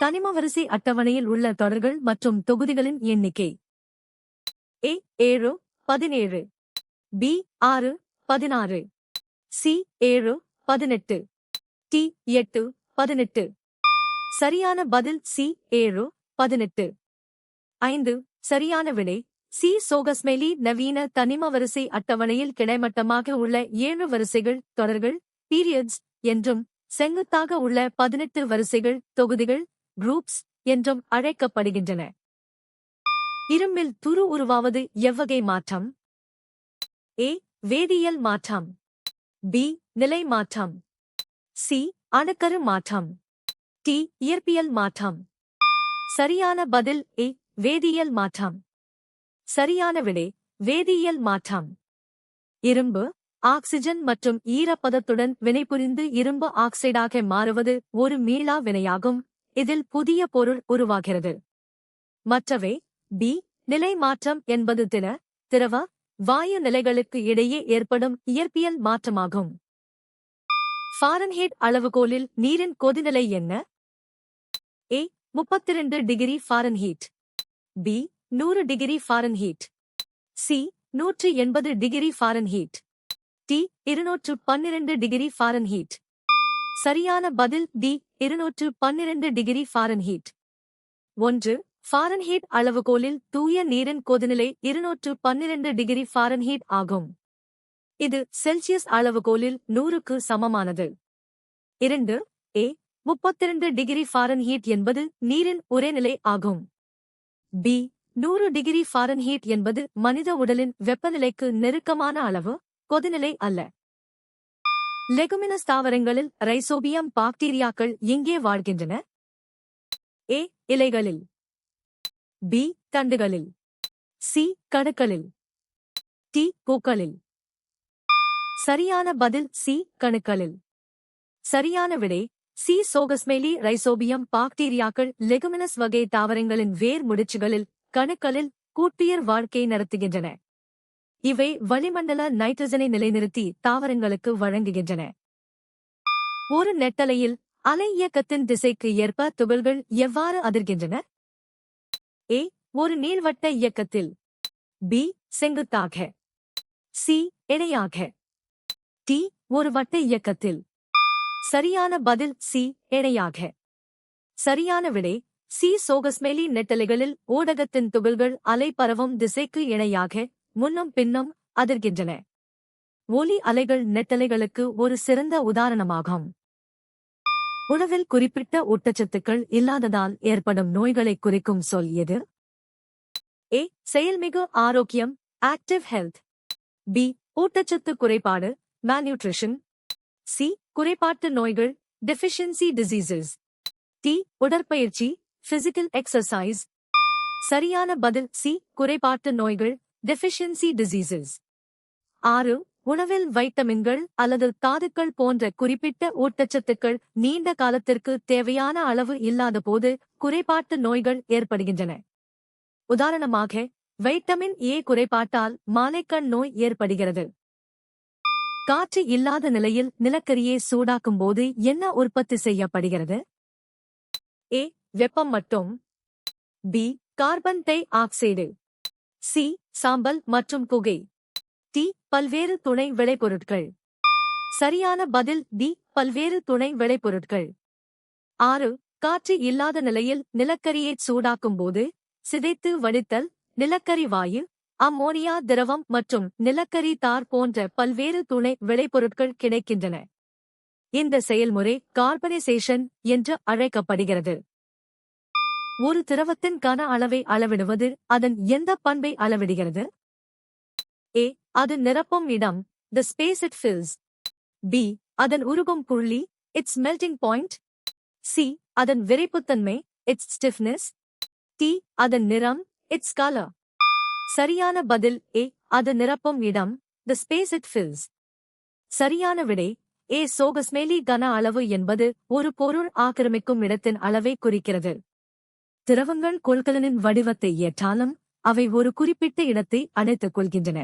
தனிம வரிசை அட்டவணையில் உள்ள தொடர்கள் மற்றும் தொகுதிகளின் எண்ணிக்கை. A 7 17, B 6 16, C 7 18, T 8 18. சரியான பதில் C 7 18. 5. சரியான விடை சி. சோகஸ்மெலி நவீன தனிம வரிசை அட்டவணையில் கிடைமட்டமாக உள்ள 7 வரிசைகள் தொடர்கள் பீரியட்ஸ் என்றும் செங்குத்தாக உள்ள 18 வரிசைகள் தொகுதிகள் குரூப்ஸ் என்றும் அழைக்கப்படுகின்றன. இரும்பில் துரு உருவாவது எவ்வகை மாற்றம்? A வேதியியல் மாற்றம், B நிலை மாற்றம், C அணுக்கரு மாற்றம், T இயற்பியல் மாற்றம். சரியான பதில் A வேதியியல் மாற்றம். சரியான விடை வேதியியல் மாற்றம். இரும்பு ஆக்சிஜன் மற்றும் ஈரப்பதத்துடன் வினைபுரிந்து இரும்பு ஆக்சைடாக மாறுவது ஒரு மீளா வினையாகும். இதில் புதிய பொருள் உருவாகிறது. மற்றவை பி. நிலை மாற்றம் என்பது திரவ வாயு நிலைகளுக்கு இடையே ஏற்படும் இயற்பியல் மாற்றமாகும். ஃபாரன்ஹீட் அளவுகோலில் நீரின் கொதிநிலை என்ன? A 32 degree Fahrenheit, B 100 degree Fahrenheit, C 180 degree Fahrenheit, T 212 degree Fahrenheit. சரியான பதில் D 212 டிகிரி ஃபாரன்ஹீட். 1. ஃபாரன்ஹீட் அளவுகோலில் தூய நீரின் கொதிநிலை 212 டிகிரி ஃபாரன்ஹீட் ஆகும். இது செல்சியஸ் அளவுகோலில் 100க்கு சமமானது. 2. A 32 டிகிரி ஃபாரன்ஹீட் என்பது நீரின் உறைநிலை ஆகும். B 100 டிகிரி ஃபாரன்ஹீட் என்பது மனித உடலின் வெப்பநிலைக்கு நெருக்கமான அளவு, கொதிநிலை அல்ல. லெகுமினஸ் தாவரங்களில் ரைசோபியம் பாக்டீரியாக்கள் எங்கே வாழ்கின்றன? A இலைகளில், B தண்டுகளில், C கணுக்களில், T பூக்களில். சரியான பதில் C கணுக்களில். சரியான விடை சி. சோகஸ்மெலி ரைசோபியம் பாக்டீரியாக்கள் லெகுமினஸ் வகை தாவரங்களின் வேர் முடிச்சுகளில் கணுக்களில் கூட்டுயிர் வாழ்க்கை நடத்துகின்றன. இவை வளிமண்டல நைட்ரஜனை நிலைநிறுத்தி தாவரங்களுக்கு வழங்குகின்றன. ஒரு நெட்டலையில் அலை இயக்கத்தின் திசைக்கு ஏற்ப துகள்கள் எவ்வாறு அதிர்கின்றன? A ஒரு நீள்வட்ட இயக்கத்தில், B செங்குத்தாக, C இணையாக, T ஒரு வட்ட இயக்கத்தில். சரியான பதில் C இணையாக. சரியான விடை சி. சோகஸ்மெலி நெட்டலைகளில் ஊடகத்தின் துகள்கள் அலை பரவும் திசைக்கு இணையாக முன்னும் பின்னும் அதிர்கின்றன. ஒலி அலைகள் நெட்டலைகளுக்கு ஒரு சிறந்த உதாரணமாகும். உணவில் குறிப்பிட்ட ஊட்டச்சத்துக்கள் இல்லாததால் ஏற்படும் நோய்களை குறிக்கும் சொல் எது? A செயல்மிகு ஆரோக்கியம் ஆக்டிவ் ஹெல்த், B ஊட்டச்சத்து குறைபாடு malnutrition, C குறைபாட்டு நோய்கள் deficiency diseases, T உடற்பயிற்சி physical exercise. சரியான பதில் C குறைபாட்டு நோய்கள் deficiency diseases. 6. உணவில் வைட்டமின்கள் அல்லது தாதுக்கள் போன்ற குறிப்பிட்ட ஊட்டச்சத்துக்கள் நீண்ட காலத்திற்கு தேவையான அளவு இல்லாதபோது குறைபாட்டு நோய்கள் ஏற்படுகின்றன. உதாரணமாக வைட்டமின் A குறைபாட்டால் மாலைக்கண் நோய் ஏற்படுகிறது. காற்று இல்லாத நிலையில் நிலக்கரியை சூடாக்கும்போது என்ன உற்பத்தி செய்யப்படுகிறது? A வெப்பம் மட்டும், B carbon di oxide, C சாம்பல் மற்றும் புகை, T பல்வேறு துணை விளைபொருட்கள். சரியான பதில் D பல்வேறு துணை விளைபொருட்கள். 6. காற்று இல்லாத நிலையில் நிலக்கரியை சூடாக்கும்போது சிதைத்து வடித்தல், நிலக்கரி வாயு, அம்மோனியா திரவம் மற்றும் நிலக்கரி தார் போன்ற பல்வேறு துணை விளைபொருட்கள் கிடைக்கின்றன. இந்த செயல்முறை கார்பனைசேஷன் என்று அழைக்கப்படுகிறது. ஒரு திரவத்தின் கன அளவை அளவிடுவது அதன் எந்த பண்பை அளவிடுகிறது? A அது நிரப்பும் இடம் the space it fills, B அதன் உருகும் புள்ளி its melting point, C அதன் விறைப்புத்தன்மை its stiffness, T அதன் நிறம் its color. சரியான பதில் A அது நிரப்பும் இடம் the space it fills. சரியான விடை A. சோகஸ்மெலி கன அளவு என்பது ஒரு பொருள் ஆக்கிரமிக்கும் இடத்தின் அளவை குறிக்கிறது. திரவங்கள் கொள்கலனின் வடிவத்தை ஏற்றாலும் அவை ஒரு குறிப்பிட்ட இடத்தை அடைத்துக் கொள்கின்றன.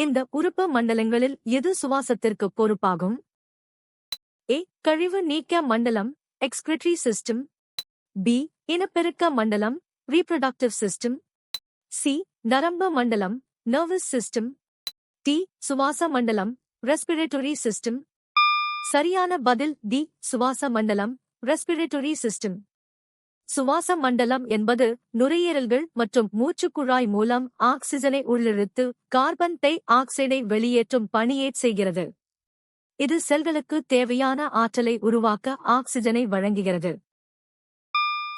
இந்த உறுப்பு மண்டலங்களில் எது சுவாசத்திற்கு பொறுப்பாகும்? A கழிவு நீக்க மண்டலம் excretory system, பி இனப்பெருக்க மண்டலம் ரீப்ரொடக்டிவ் சிஸ்டம், சி நரம்பு மண்டலம் நர்வஸ் சிஸ்டம், டி சுவாச மண்டலம் ரெஸ்பிரேட்டரி சிஸ்டம். சரியான பதில் டி சுவாச மண்டலம் ரெஸ்பிரேட்டரி சிஸ்டம். சுவாச மண்டலம் என்பது நுரையீரல்கள் மற்றும் மூச்சுக்குழாய் மூலம் ஆக்சிஜனை உள்ளிழுத்து கார்பன் டை ஆக்சைடை வெளியேற்றும் பணியை செய்கிறது. இது செல்களுக்கு தேவையான ஆற்றலை உருவாக்க ஆக்சிஜனை வழங்குகிறது.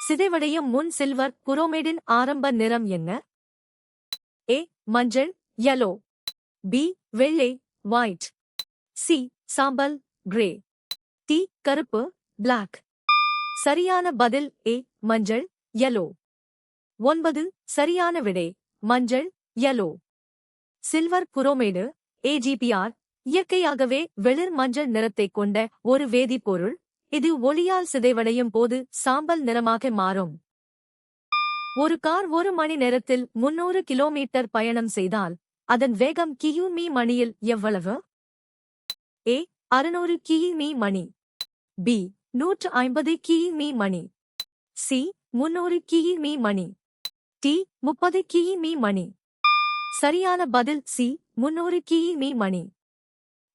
சிதைவடையும் முன் சில்வர் குரோமைடின் ஆரம்ப நிறம் என்ன? ஏ மஞ்சள் yellow, பி வெள்ளை white, சி சாம்பல் கிரே, டி கருப்பு black. சரியான பதில் ஏ மஞ்சள் yellow. 9 சரியான விடை மஞ்சள் yellow. சில்வர் குரோமைடு AgPr இயற்கையாகவே வெளிர் மஞ்சள் நிறத்தைக் கொண்ட ஒரு வேதிப்பொருள். இது ஒளியால் சிதைவடையும் போது சாம்பல் நிறமாக மாறும். ஒரு கார் ஒரு மணி நேரத்தில் 300 கிலோமீட்டர் பயணம் செய்தால் அதன் வேகம் கிமீ மணியில் எவ்வளவு? ஏ 600 கிமீ மணி, பி 150 கிமீ மணி, சி 300 கிமீ மணி, டி 30 கிமீ மணி. சரியான பதில் சி 300 கிமீ மணி.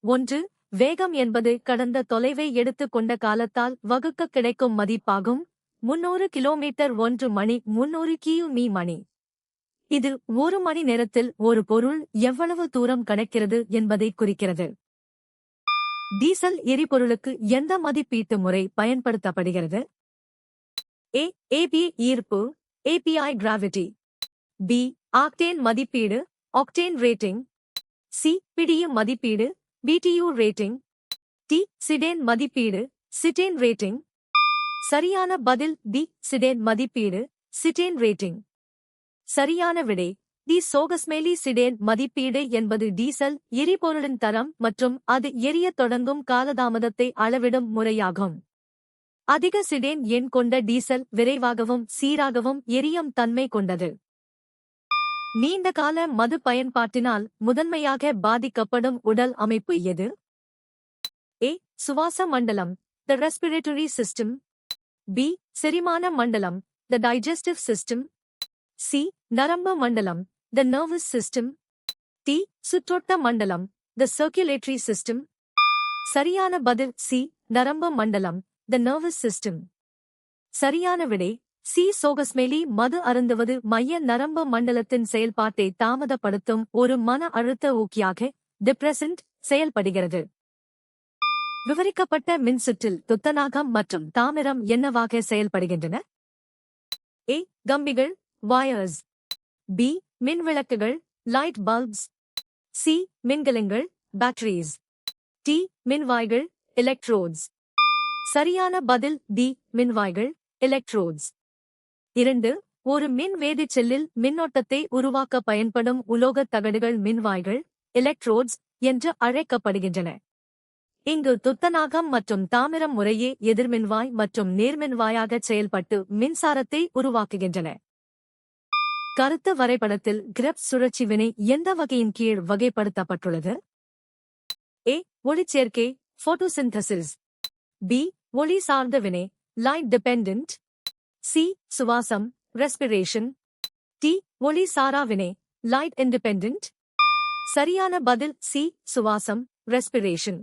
1 வேகம் என்பது கடந்த தொலைவை எடுத்துக் கொண்ட காலத்தால் வகுக்க கிடைக்கும் மதிப்பாகும். 300 கிலோமீட்டர் 1 மணி 300 கிமீ மணி. இது ஒரு மணி நேரத்தில் ஒரு பொருள் எவ்வளவு தூரம் கடக்கிறது என்பதை குறிக்கிறது. டீசல் எரிபொருளுக்கு எந்த மதிப்பீட்டு முறை பயன்படுத்தப்படுகிறது? ஏ ஏபி ஈர்ப்பு API கிராவிட்டி, பி ஆக்டேன் மதிப்பீடு ஆக்டேன் ரேட்டிங், சி பிடியும் மதிப்பீடு BTU ரேட்டிங், டி சிடேன் மதிப்பீடு சிடேன் ரேட்டிங். சரியான பதில் டி சிடேன் மதிப்பீடு சிடேன் ரேட்டிங். சரியான விடை டி சோகஸ்மேலி சிடேன் மதிப்பீடு என்பது டீசல் எரிபொருளின் தரம் மற்றும் அது எரியத் தொடங்கும் காலதாமதத்தை அளவிடும் முறையாகும். அதிக சிடேன் எண் கொண்ட டீசல் விரைவாகவும் சீராகவும் எரியும் தன்மை கொண்டது. நீண்டகால மது பயன்பாட்டினால் முதன்மையாக பாதிக்கப்படும் உடல் அமைப்பு எது? ஏ சுவாச மண்டலம் த ரெஸ்பிரேட்டரி சிஸ்டம், பி செரிமான மண்டலம் த டைஜஸ்டிவ் சிஸ்டம், சி நரம்பு மண்டலம் த நர்வஸ் சிஸ்டம், டி சுற்றோட்ட மண்டலம் த சர்க்குலேட்டரி சிஸ்டம். சரியான பதில் சி நரம்பு மண்டலம் த நர்வஸ் சிஸ்டம். சரியான விடை சி சோகஸ்மேலி மது அருந்துவது மைய நரம்பு மண்டலத்தின் செயல்பாட்டை தாமதப்படுத்தும் ஒரு மன அழுத்த ஊக்கியாக டிப்ரெசன்ட் செயல்படுகிறது. விவரிக்கப்பட்ட மின்சுற்றில் துத்தநாகம் மற்றும் தாமிரம் என்னவாக செயல்படுகின்றன? ஏ கம்பிகள் வயர்ஸ், பி மின்விளக்குகள் லைட் பல்ப்ஸ், சி மின்கலங்கள் பேட்டரிஸ், டி மின்வாய்கள் எலக்ட்ரோட்ஸ். சரியான பதில் டி மின்வாய்கள் எலக்ட்ரோட்ஸ். 2 ஒரு மின் வேதிச் செல்லில் மின்னோட்டத்தை உருவாக்க பயன்படும் உலோகத் தகடுகள் மின்வாய்கள் எலக்ட்ரோட்ஸ் என்று அழைக்கப்படுகின்றன. இங்கு துத்தநாகம் மற்றும் தாமிரம் முறையே எதிர்மின்வாய் மற்றும் நேர்மின்வாயாகச் செயல்பட்டு மின்சாரத்தை உருவாக்குகின்றன. கருத்து வரைபடத்தில் கிரெப்ஸ் சுழற்சி வினை எந்த வகையின் கீழ் வகைப்படுத்தப்பட்டுள்ளது? ஏ ஒளிச்சேர்க்கை போட்டோசிந்தசிஸ், பி ஒளி சார்ந்த வினை லைட் டிபெண்டன்ட், சி சுவாசம் ரெஸ்பிரேஷன், டி ஒளி சாரா வினை லைட் இண்டிபெண்டன்ட். சரியான பதில் சி சுவாசம் ரெஸ்பிரேஷன்.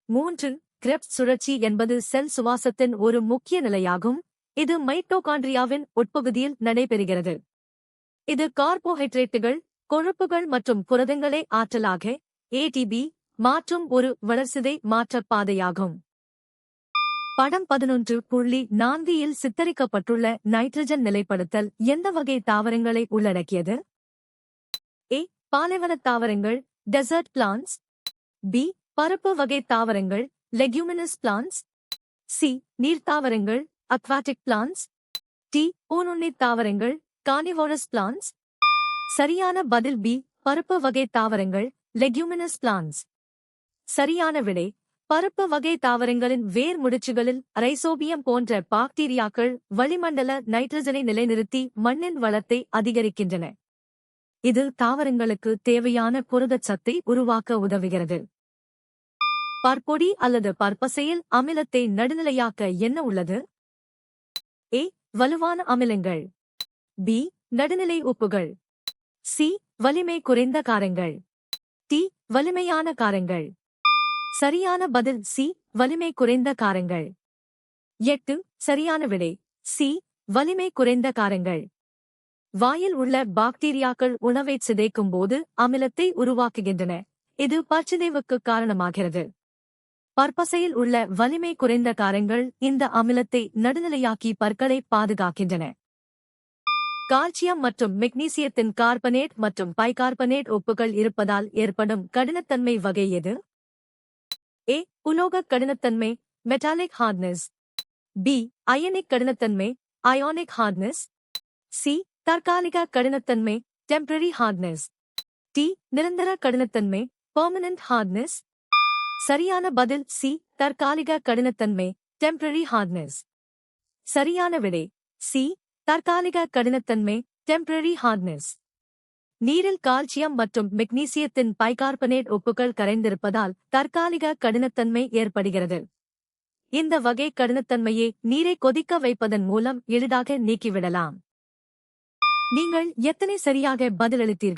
3 கிரெப்ஸ் சுழற்சி என்பது செல் சுவாசத்தின் ஒரு முக்கிய நிலையாகும். இது மைட்டோகாண்ட்ரியாவின் உட்பகுதியில் நடைபெறுகிறது. இது கார்போஹைட்ரேட்டுகள் கொழுப்புகள் மற்றும் புரதங்களை ஆற்றலாக ATP மாற்றும் ஒரு வளர்சிதை மாற்றப் பாதையாகும். படம் 11.4 இல் சித்தரிக்கப்பட்டுள்ள நைட்ரஜன் நிலைப்படுத்தல் எந்த வகை தாவரங்களை உள்ளடக்கியது? ஏ பாலைவனத் தாவரங்கள் டெசர்ட் பிளான்ட்ஸ், பி பருப்பு வகை தாவரங்கள் லெக்யூமினஸ் பிளான்ட்ஸ், சி நீர்த்தாவரங்கள் அக்வாட்டிக் பிளான்ட்ஸ், டி ஊனுண்ணித் தாவரங்கள் கார்னிவோரஸ் பிளான்ட்ஸ். சரியான பதில் பி பருப்பு வகை தாவரங்கள் லெக்யூமினஸ் பிளான்ட்ஸ். சரியான விடை பருப்பு வகை தாவரங்களின் வேர் முடிச்சுகளில் ரைசோபியம் போன்ற பாக்டீரியாக்கள் வளிமண்டல நைட்ரஜனை நிலைநிறுத்தி மண்ணின் வளத்தை அதிகரிக்கின்றன. இது தாவரங்களுக்கு தேவையான புரதச்சத்தை உருவாக்க உதவுகிறது. பற்பொடி அல்லது பற்பசையில் அமிலத்தை நடுநிலையாக்க என்ன உள்ளது? ஏ வலுவான அமிலங்கள், பி நடுநிலை உப்புகள், சி வலிமை குறைந்த காரங்கள், டி வலிமையான காரங்கள். சரியான பதில் சி வலிமை குறைந்த காரங்கள். 8 சரியான விடை சி வலிமை குறைந்த காரங்கள். வாயில் உள்ள பாக்டீரியாக்கள் உணவை சிதைக்கும் போது அமிலத்தை உருவாக்குகின்றன. இது பற்சிதைவுக்கு காரணமாகிறது. பற்பசையில் உள்ள வலிமை குறைந்த காரங்கள் இந்த அமிலத்தை நடுநிலையாக்கி பற்களை பாதுகாக்கின்றன. கால்சியம் மற்றும் மெக்னீசியத்தின் கார்பனேட் மற்றும் பைகார்பனேட் உப்புகள் இருப்பதால் ஏற்படும் கடினத்தன்மை வகை எது? ஏ உலோக கடினத்தன்மை மெட்டாலிக் ஹார்ட்னஸ், பி அயனிக் கடினத்தன்மை அயோனிக் ஹார்ட்னஸ், சி தற்காலிக கடினத்தன்மை டெம்பரரி ஹார்ட்னஸ், டி நிரந்தர கடினத்தன்மை பெர்மனன்ட் ஹார்ட்னஸ். சரியான பதில் சி தற்காலிக கடினத்தன்மை டெம்பரரி ஹார்ட்னஸ். சரியான விடை சி தற்காலிக கடினத்தன்மை டெம்பரரி ஹார்ட்னஸ். நீரில் கால்சியம் மற்றும் மெக்னீசியத்தின் பைகார்பனேட் உப்புகள் கரைந்திருப்பதால் தற்காலிக கடினத்தன்மை ஏற்படுகிறது. இந்த வகை கடினத்தன்மையை நீரை கொதிக்க வைப்பதன் மூலம் எளிதாக நீக்கிவிடலாம். நீங்கள் எத்தனை சரியாக பதிலளித்தீர்கள்?